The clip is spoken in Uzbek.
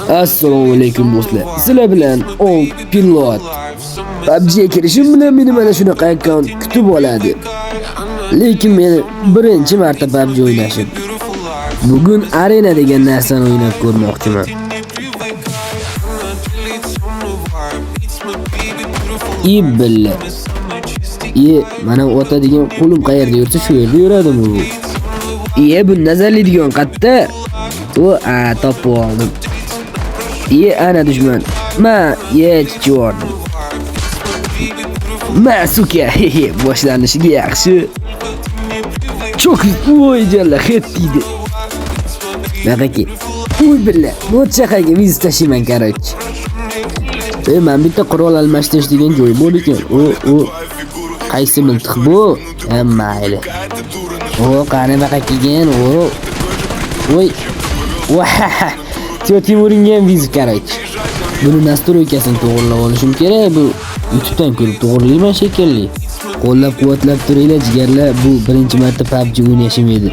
Assalomu alaykum do'stlar. Sizlar bilan Old Pilot. PUBG'ga kirishim bilan meni mana shunaqa akkaunt kutib oladi. Lekin men birinchi marta PUBG o'ynashim. Bugun arena degan narsani o'ynab ko'rmoqchiman. Ibilla. Mana o'tadigan qo'lim qayerda yursa shu yerda yuradimi bu? Bu nazarlaydigan qatta. Topib oldim. Ana dushman. Chiqardim. Suka, boshlanishiga yaxshi. Çok voy jalla hit deydi. Naqaki. Billa, bu chaqaga viz tashiman короче. Men bitta qurol almashtirish degan joy bor ekan. Qaysi miltiq bu? Mayli. Qani baqa kelgan. Voy. Timurga ham viz короче. Buni nastroykasini to'g'rilab olishim kerak. Bu YouTube'dan ko'rib to'g'rilayman shekilli. Qo'llab-quvvatlab turinglar jigarlar. Bu birinchi marta PUBG o'ynashim edi.